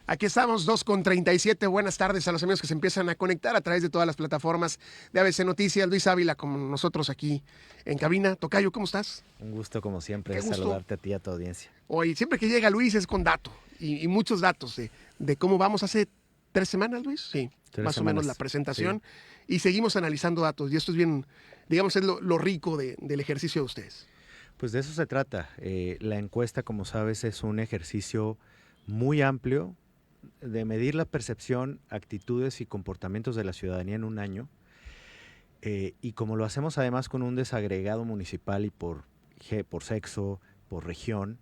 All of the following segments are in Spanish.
Aquí estamos, 2:37. Buenas tardes a los amigos que se empiezan a conectar a través de todas las plataformas de ABC Noticias. Luis Ávila, como nosotros aquí en cabina. Tocayo, ¿cómo estás? Un gusto, como siempre, Qué gusto. saludarte a ti y a tu audiencia. Hoy, siempre que llega Luis es con dato y muchos datos de cómo vamos. Hace 3 semanas, Luis, sí, Tres más o menos la semanas. Sí. presentación. Y seguimos analizando datos. Y esto es bien, digamos, es lo rico del ejercicio de ustedes. Pues de eso se trata. La encuesta, como sabes, es un ejercicio muy amplio de medir la percepción, actitudes y comportamientos de la ciudadanía en un año. Y como lo hacemos además con un desagregado municipal y por sexo, por región,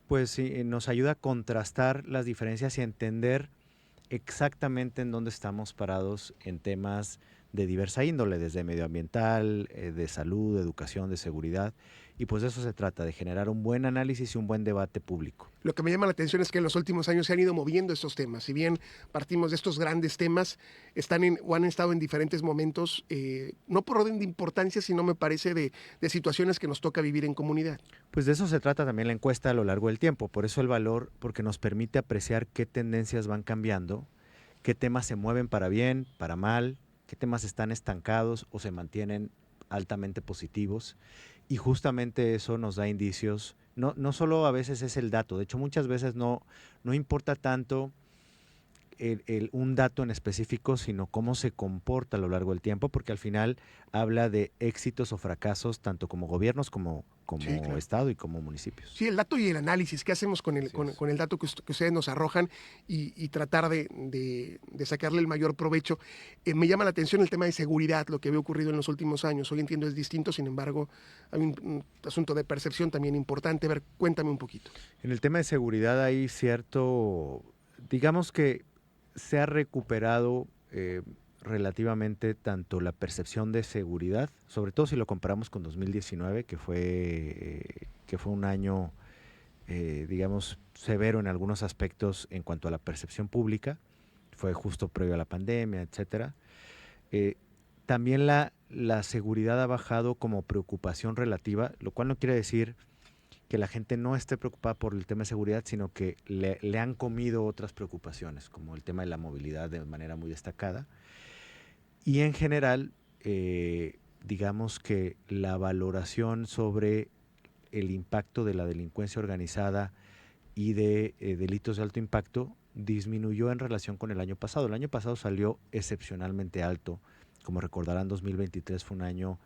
pues sí, nos ayuda a contrastar las diferencias y a entender exactamente en dónde estamos parados en temas de diversa índole, desde medioambiental, de salud, de educación, de seguridad. Y pues de eso se trata, de generar un buen análisis y un buen debate público. Lo que me llama la atención es que en los últimos años se han ido moviendo estos temas. Si bien partimos de estos grandes temas, están o han estado en diferentes momentos, no por orden de importancia, sino me parece de situaciones que nos toca vivir en comunidad. Pues de eso se trata también la encuesta a lo largo del tiempo. Por eso el valor, porque nos permite apreciar qué tendencias van cambiando, qué temas se mueven para bien, para mal, qué temas están estancados o se mantienen altamente positivos. Y justamente eso nos da indicios. No solo a veces es el dato, de hecho muchas veces no importa tanto un dato en específico, sino cómo se comporta a lo largo del tiempo, porque al final habla de éxitos o fracasos tanto como gobiernos Sí, como claro. Estado y como municipios. Sí, el dato y el análisis que hacemos con el, Así con, es. con el dato que ustedes nos arrojan y tratar de sacarle el mayor provecho. Me llama la atención el tema de seguridad, lo que había ocurrido en los últimos años. Hoy entiendo es distinto, sin embargo, hay un asunto de percepción también importante. A ver, cuéntame un poquito. En el tema de seguridad hay cierto, digamos que se ha recuperado relativamente tanto la percepción de seguridad, sobre todo si lo comparamos con 2019, que fue un año, digamos, severo en algunos aspectos en cuanto a la percepción pública, fue justo previo a la pandemia, etcétera. Eh, También la seguridad ha bajado como preocupación relativa, lo cual no quiere decir que la gente no esté preocupada por el tema de seguridad, sino que le han comido otras preocupaciones, como el tema de la movilidad de manera muy destacada. Y en general, digamos que la valoración sobre el impacto de la delincuencia organizada y de delitos de alto impacto disminuyó en relación con el año pasado. El año pasado salió excepcionalmente alto. Como recordarán, 2023 fue un año,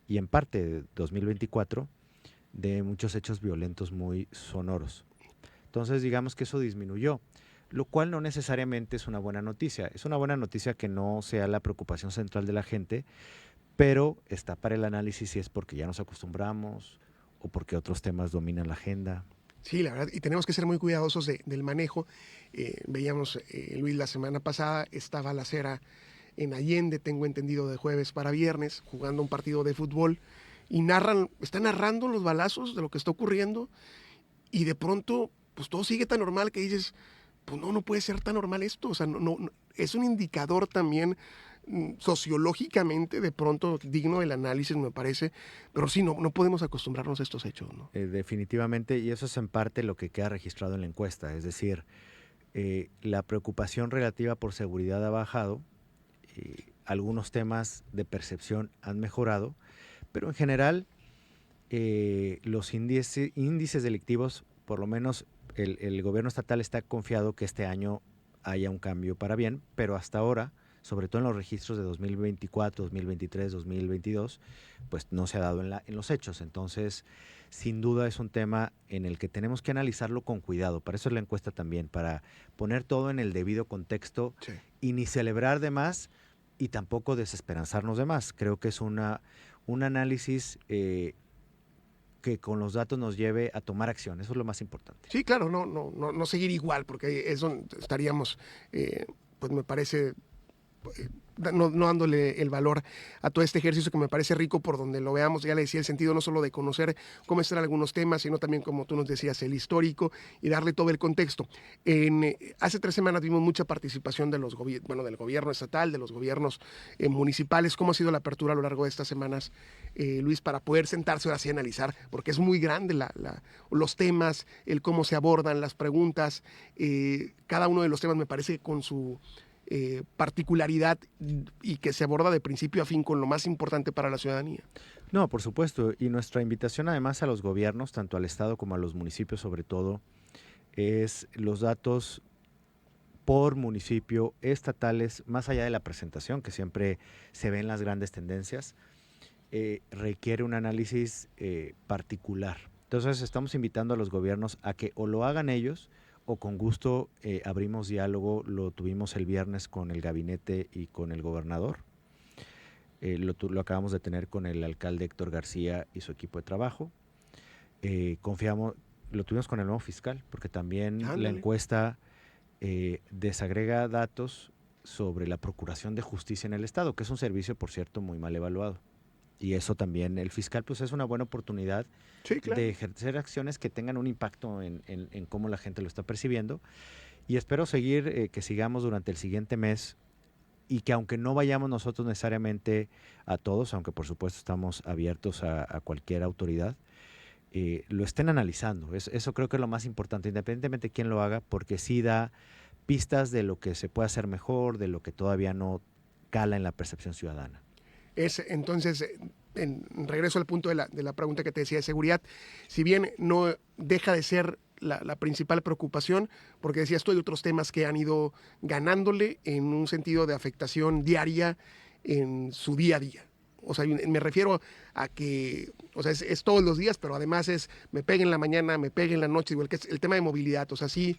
y en parte 2024, de muchos hechos violentos muy sonoros. Entonces, digamos que eso disminuyó, lo cual no necesariamente es una buena noticia. Es una buena noticia que no sea la preocupación central de la gente, pero está para el análisis si es porque ya nos acostumbramos o porque otros temas dominan la agenda. Sí, la verdad, y tenemos que ser muy cuidadosos del manejo. Veíamos, Luis, la semana pasada estaba la cera en Allende, tengo entendido, de jueves para viernes, jugando un partido de fútbol, y están narrando los balazos de lo que está ocurriendo, y de pronto, pues todo sigue tan normal que dices, pues no puede ser tan normal esto. O sea, es un indicador también sociológicamente de pronto digno del análisis, me parece, pero sí, no podemos acostumbrarnos a estos hechos, ¿no? Definitivamente, y eso es en parte lo que queda registrado en la encuesta, es decir, la preocupación relativa por seguridad ha bajado, algunos temas de percepción han mejorado, pero en general los índices delictivos, por lo menos el gobierno estatal está confiado que este año haya un cambio para bien, pero hasta ahora, sobre todo en los registros de 2024, 2023, 2022, pues no se ha dado en los hechos. Entonces, sin duda es un tema en el que tenemos que analizarlo con cuidado. Para eso es la encuesta también, para poner todo en el debido contexto Sí. y ni celebrar de más y tampoco desesperanzarnos de más. Creo que es un análisis que con los datos nos lleve a tomar acción. Eso es lo más importante. Sí, claro, no seguir igual, porque eso estaríamos, pues me parece, no dándole el valor a todo este ejercicio que me parece rico por donde lo veamos. Ya le decía, el sentido no solo de conocer cómo están algunos temas, sino también, como tú nos decías, el histórico y darle todo el contexto. Hace 3 semanas vimos mucha participación de del gobierno estatal, de los gobiernos municipales. ¿Cómo ha sido la apertura a lo largo de estas semanas, Luis, para poder sentarse ahora sí a analizar? Porque es muy grande los temas, el cómo se abordan las preguntas. Cada uno de los temas me parece con su particularidad y que se aborda de principio a fin con lo más importante para la ciudadanía. No, por supuesto. Y nuestra invitación además a los gobiernos, tanto al Estado como a los municipios sobre todo, es los datos por municipio estatales, más allá de la presentación, que siempre se ven las grandes tendencias, requiere un análisis particular. Entonces estamos invitando a los gobiernos a que o lo hagan ellos o con gusto abrimos diálogo. Lo tuvimos el viernes con el gabinete y con el gobernador. Lo acabamos de tener con el alcalde Héctor García y su equipo de trabajo. Lo tuvimos con el nuevo fiscal, porque también la encuesta desagrega datos sobre la procuración de justicia en el Estado, que es un servicio, por cierto, muy mal evaluado. Y eso también, el fiscal, pues es una buena oportunidad de ejercer acciones que tengan un impacto en cómo la gente lo está percibiendo. Y espero que sigamos durante el siguiente mes y que aunque no vayamos nosotros necesariamente a todos, aunque por supuesto estamos abiertos a cualquier autoridad, lo estén analizando. Eso creo que es lo más importante, independientemente de quién lo haga, porque sí da pistas de lo que se puede hacer mejor, de lo que todavía no cala en la percepción ciudadana. Entonces, en regreso al punto de la pregunta que te decía de seguridad, si bien no deja de ser la principal preocupación, porque decías tú, hay otros temas que han ido ganándole en un sentido de afectación diaria en su día a día. O sea, me refiero a que, o sea, es todos los días, pero además me pegue en la mañana, me pegue en la noche, igual que es el tema de movilidad. O sea, sí,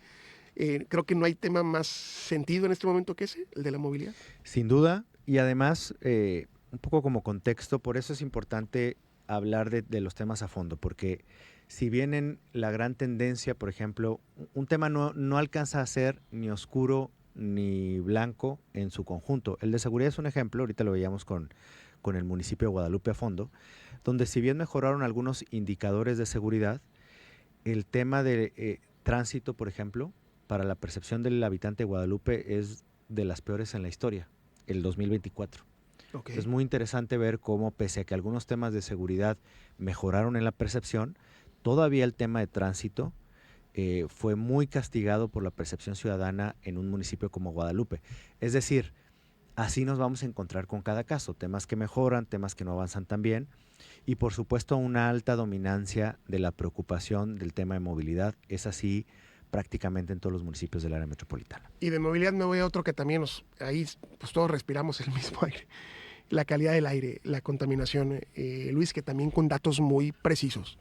creo que no hay tema más sentido en este momento que ese, el de la movilidad. Sin duda, y además, un poco como contexto, por eso es importante hablar de los temas a fondo, porque si bien en la gran tendencia, por ejemplo, un tema no alcanza a ser ni oscuro ni blanco en su conjunto. El de seguridad es un ejemplo, ahorita lo veíamos con el municipio de Guadalupe a fondo, donde si bien mejoraron algunos indicadores de seguridad, el tema de tránsito, por ejemplo, para la percepción del habitante de Guadalupe es de las peores en la historia, el 2024. Okay. Es muy interesante ver cómo, pese a que algunos temas de seguridad mejoraron en la percepción, todavía el tema de tránsito fue muy castigado por la percepción ciudadana en un municipio como Guadalupe. Es decir, así nos vamos a encontrar con cada caso, temas que mejoran, temas que no avanzan tan bien, y por supuesto una alta dominancia de la preocupación del tema de movilidad. Es así prácticamente en todos los municipios del área metropolitana. Y de movilidad me voy a otro que también ahí pues todos respiramos el mismo aire. La calidad del aire, la contaminación, Luis, que también con datos muy precisos.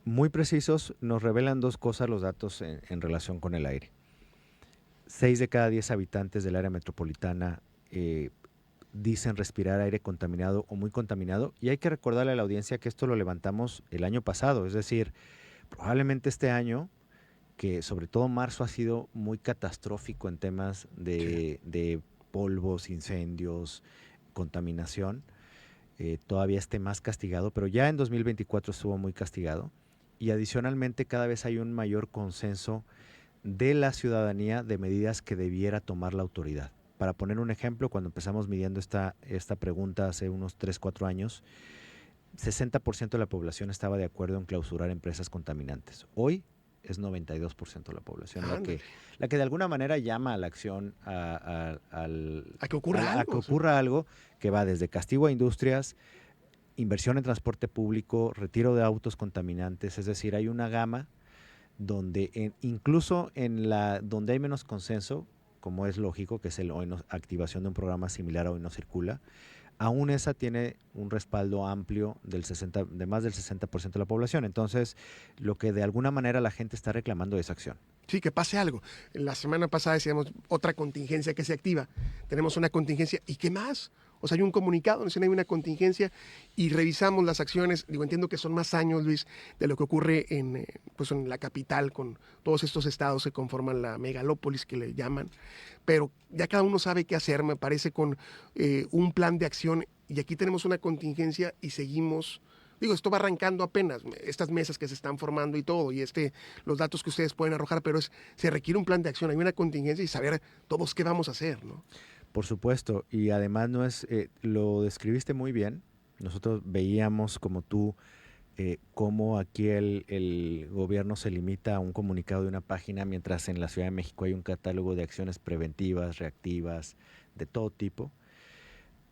Muy precisos, nos revelan dos cosas los datos en relación con el aire. 6 de cada 10 habitantes del área metropolitana dicen respirar aire contaminado o muy contaminado, y hay que recordarle a la audiencia que esto lo levantamos el año pasado, es decir, probablemente este año, que sobre todo marzo ha sido muy catastrófico en temas de polvos, incendios, contaminación, todavía esté más castigado, pero ya en 2024 estuvo muy castigado, y adicionalmente cada vez hay un mayor consenso de la ciudadanía de medidas que debiera tomar la autoridad. Para poner un ejemplo, cuando empezamos midiendo esta pregunta hace unos 3-4 años, 60% de la población estaba de acuerdo en clausurar empresas contaminantes. Hoy es 92% de la población la que de alguna manera llama a la acción a que ocurra algo que va desde castigo a industrias, inversión en transporte público, retiro de autos contaminantes. Es decir, hay una gama donde incluso donde hay menos consenso, como es lógico, que es activación de un programa similar a Hoy No Circula, aún esa tiene un respaldo amplio de más del 60% de la población. Entonces, lo que de alguna manera la gente está reclamando es acción. Sí, que pase algo. La semana pasada decíamos otra contingencia que se activa. Tenemos una contingencia, ¿y qué más? O sea, hay un comunicado, nos dicen hay una contingencia y revisamos las acciones. Digo, entiendo que son más años, Luis, de lo que ocurre pues en la capital con todos estos estados que conforman la megalópolis que le llaman. Pero ya cada uno sabe qué hacer, me parece, con un plan de acción. Y aquí tenemos una contingencia y seguimos. Digo, esto va arrancando apenas, estas mesas que se están formando y todo, y los datos que ustedes pueden arrojar, pero se requiere un plan de acción, hay una contingencia y saber todos qué vamos a hacer, ¿no? Por supuesto, y además no es, lo describiste muy bien. Nosotros veíamos como tú cómo aquí el gobierno se limita a un comunicado de una página, mientras en la Ciudad de México hay un catálogo de acciones preventivas, reactivas, de todo tipo.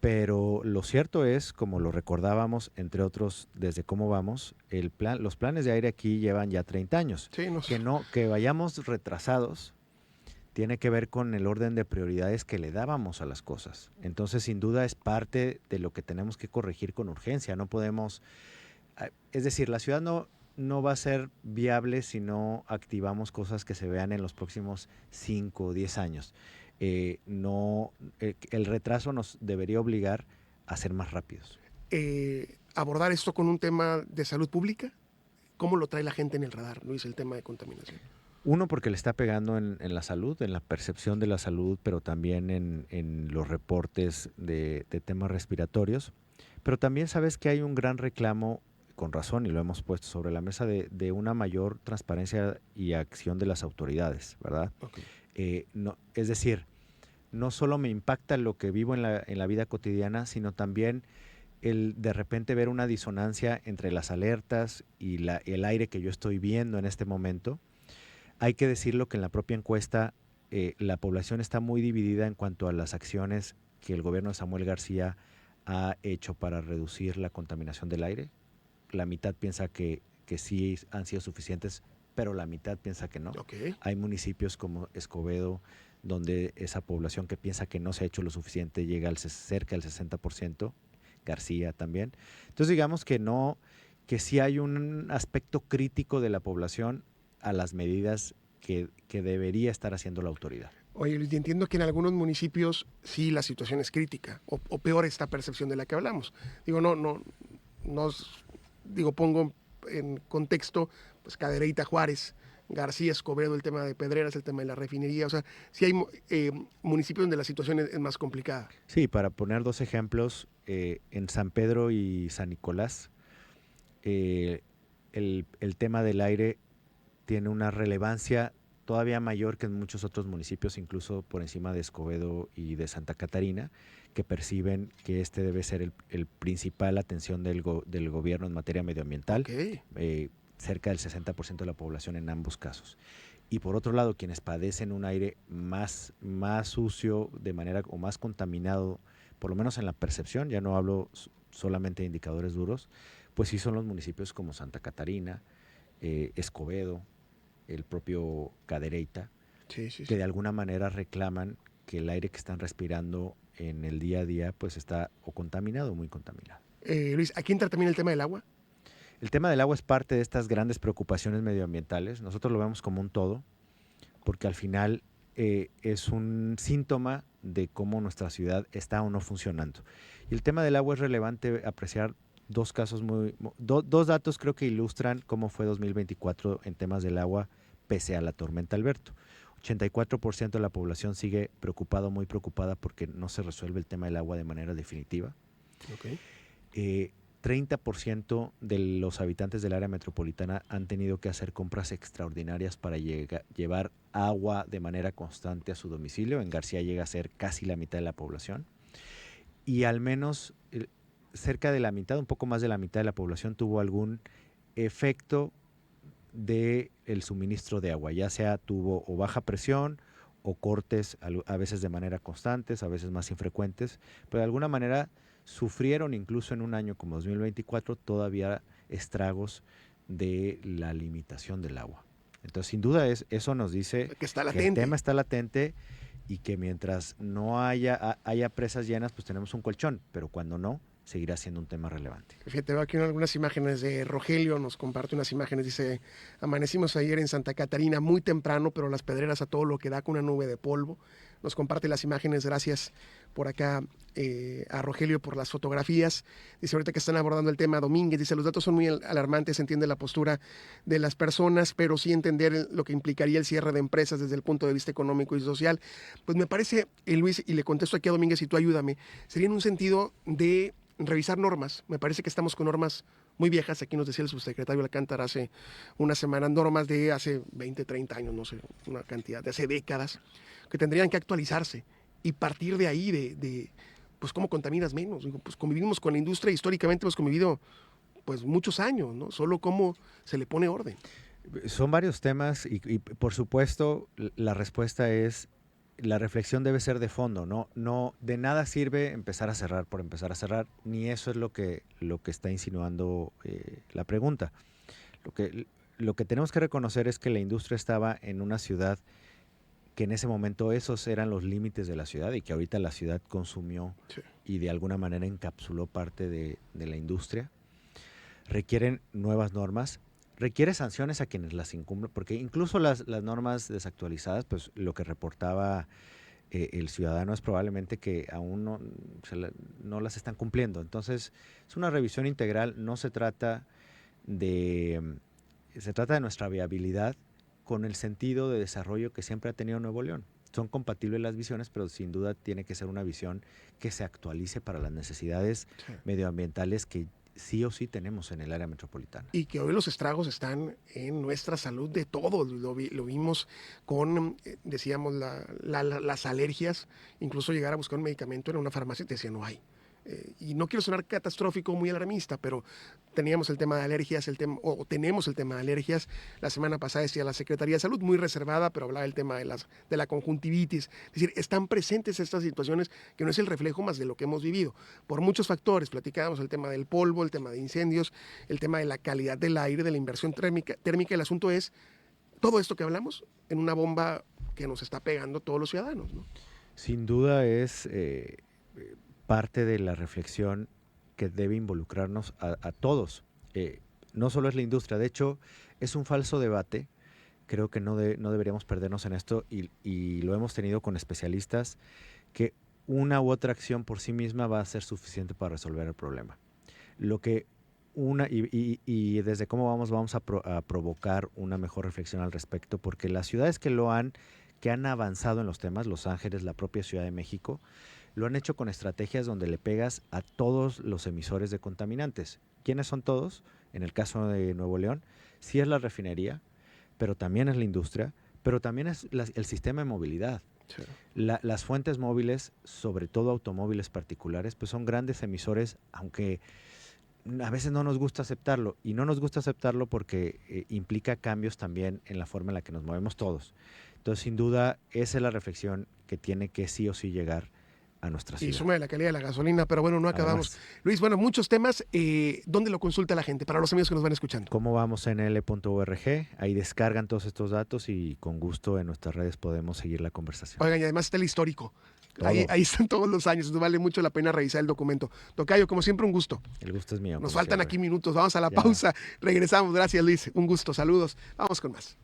Pero lo cierto es, como lo recordábamos, entre otros, desde cómo vamos, los planes de aire aquí llevan ya 30 años. Sí, no sé. Que vayamos retrasados tiene que ver con el orden de prioridades que le dábamos a las cosas. Entonces, sin duda, es parte de lo que tenemos que corregir con urgencia. No podemos, es decir, la ciudad no va a ser viable si no activamos cosas que se vean en los próximos 5 o 10 años. El retraso nos debería obligar a ser más rápidos. Abordar esto con un tema de salud pública, ¿cómo lo trae la gente en el radar, Luis, el tema de contaminación? Uno, porque le está pegando en la salud, en la percepción de la salud, pero también en los reportes de temas respiratorios. Pero también sabes que hay un gran reclamo, con razón, y lo hemos puesto sobre la mesa, de una mayor transparencia y acción de las autoridades, ¿verdad? Okay. Es decir, no solo me impacta lo que vivo en la vida cotidiana, sino también el de repente ver una disonancia entre las alertas y el aire que yo estoy viendo en este momento. Hay que decirlo que en la propia encuesta la población está muy dividida en cuanto a las acciones que el gobierno de Samuel García ha hecho para reducir la contaminación del aire. La mitad piensa que sí han sido suficientes, pero la mitad piensa que no. Okay. Hay municipios como Escobedo, donde esa población que piensa que no se ha hecho lo suficiente llega cerca del 60%, García también. Entonces digamos que sí hay un aspecto crítico de la población a las medidas que debería estar haciendo la autoridad. Oye, Luis, entiendo que en algunos municipios sí la situación es crítica, o peor esta percepción de la que hablamos. Digo, pongo en contexto, pues Cadereyta, Juárez, García, Escobedo, el tema de Pedreras, el tema de la refinería, o sea, sí hay municipios donde la situación es más complicada. Sí, para poner dos ejemplos, en San Pedro y San Nicolás, el tema del aire tiene una relevancia todavía mayor que en muchos otros municipios, incluso por encima de Escobedo y de Santa Catarina, que perciben que este debe ser el principal atención del gobierno en materia medioambiental. Okay. Cerca del 60% de la población en ambos casos. Y por otro lado, quienes padecen un aire más sucio de manera o más contaminado, por lo menos en la percepción, ya no hablo solamente de indicadores duros, pues sí son los municipios como Santa Catarina, Escobedo, el propio Cadereyta, sí. que de alguna manera reclaman que el aire que están respirando en el día a día pues está o contaminado o muy contaminado. Luis, ¿aquí entra también el tema del agua? El tema del agua es parte de estas grandes preocupaciones medioambientales. Nosotros lo vemos como un todo, porque al final es un síntoma de cómo nuestra ciudad está o no funcionando. Y el tema del agua es relevante apreciar dos datos creo que ilustran cómo fue 2024 en temas del agua pese a la tormenta Alberto. 84% de la población sigue muy preocupada porque no se resuelve el tema del agua de manera definitiva. Okay. 30% de los habitantes del área metropolitana han tenido que hacer compras extraordinarias para llevar agua de manera constante a su domicilio. En García llega a ser casi la mitad de la población. Y al menos cerca de la mitad, un poco más de la mitad de la población tuvo algún efecto del suministro de agua. Ya sea tuvo o baja presión o cortes, a veces de manera constantes, a veces más infrecuentes, pero de alguna manera sufrieron incluso en un año como 2024 todavía estragos de la limitación del agua. Entonces, sin duda, eso nos dice que el tema está latente y que mientras no haya presas llenas, pues tenemos un colchón, pero cuando no, seguirá siendo un tema relevante. Fíjate, veo aquí algunas imágenes de Rogelio, nos comparte unas imágenes, dice, amanecimos ayer en Santa Catarina muy temprano, pero las pedreras a todo lo que da con una nube de polvo. nos comparte las imágenes. Gracias por acá a Rogelio por las fotografías. Dice ahorita que están abordando el tema Domínguez, dice los datos son muy alarmantes, se entiende la postura de las personas, pero sí entender lo que implicaría el cierre de empresas desde el punto de vista económico y social. Pues me parece, Luis, y le contesto aquí a Domínguez y tú ayúdame, sería en un sentido de revisar normas. Me parece que estamos con normas muy viejas. Aquí nos decía el subsecretario Alcántara hace una semana, normas de hace 20, 30 años, no sé, una cantidad, de hace décadas, que tendrían que actualizarse y partir de ahí, de pues cómo contaminas menos. Pues convivimos con la industria, históricamente hemos convivido pues muchos años, ¿no? Solo cómo se le pone orden. Son varios temas y por supuesto la respuesta es la reflexión debe ser de fondo, no de nada sirve empezar a cerrar por empezar a cerrar, ni eso es lo que está insinuando la pregunta. Lo que tenemos que reconocer es que la industria estaba en una ciudad que en ese momento esos eran los límites de la ciudad y que ahorita la ciudad consumió y de alguna manera encapsuló parte de la industria. Requieren nuevas normas, requiere sanciones a quienes las incumplen, porque incluso las normas desactualizadas, pues lo que reportaba el ciudadano es probablemente que aún no las están cumpliendo. Entonces, es una revisión integral, no se trata se trata de nuestra viabilidad con el sentido de desarrollo que siempre ha tenido Nuevo León. Son compatibles las visiones, pero sin duda tiene que ser una visión que se actualice para las necesidades medioambientales que sí o sí tenemos en el área metropolitana. Y que hoy los estragos están en nuestra salud de todos. Lo vimos con, decíamos, las alergias, incluso llegar a buscar un medicamento en una farmacia y te decían no hay. Y no quiero sonar catastrófico, muy alarmista, pero teníamos el tema de alergias, tenemos el tema de alergias. La semana pasada decía la Secretaría de Salud, muy reservada, pero hablaba del tema de la conjuntivitis. Es decir, están presentes estas situaciones que no es el reflejo más de lo que hemos vivido. Por muchos factores, platicábamos el tema del polvo, el tema de incendios, el tema de la calidad del aire, de la inversión térmica. El asunto es todo esto que hablamos en una bomba que nos está pegando todos los ciudadanos, ¿no? Sin duda es parte de la reflexión que debe involucrarnos a todos. No solo es la industria, de hecho es un falso debate, creo que no deberíamos perdernos en esto y lo hemos tenido con especialistas, que una u otra acción por sí misma va a ser suficiente para resolver el problema. Y desde cómo vamos a provocar una mejor reflexión al respecto, porque las ciudades que han avanzado en los temas, Los Ángeles, la propia Ciudad de México, lo han hecho con estrategias donde le pegas a todos los emisores de contaminantes. ¿Quiénes son todos? En el caso de Nuevo León, sí es la refinería, pero también es la industria, pero también es el sistema de movilidad. Sí. Las fuentes móviles, sobre todo automóviles particulares, pues son grandes emisores, aunque a veces no nos gusta aceptarlo. Y no nos gusta aceptarlo porque implica cambios también en la forma en la que nos movemos todos. Entonces, sin duda, esa es la reflexión que tiene que sí o sí llegar a nuestra ciudad. Y suma de la calidad de la gasolina, pero bueno, no acabamos. Además, Luis, bueno, muchos temas. ¿Dónde lo consulta la gente? Para los amigos que nos van escuchando. ¿Cómo vamos en l.org? Ahí descargan todos estos datos y con gusto en nuestras redes podemos seguir la conversación. Oigan, y además está el histórico. Ahí están todos los años, entonces vale mucho la pena revisar el documento. Tocayo, como siempre, un gusto. El gusto es mío. Nos faltan siempre aquí minutos, vamos a la pausa, regresamos. Gracias, Luis, un gusto, saludos. Vamos con más.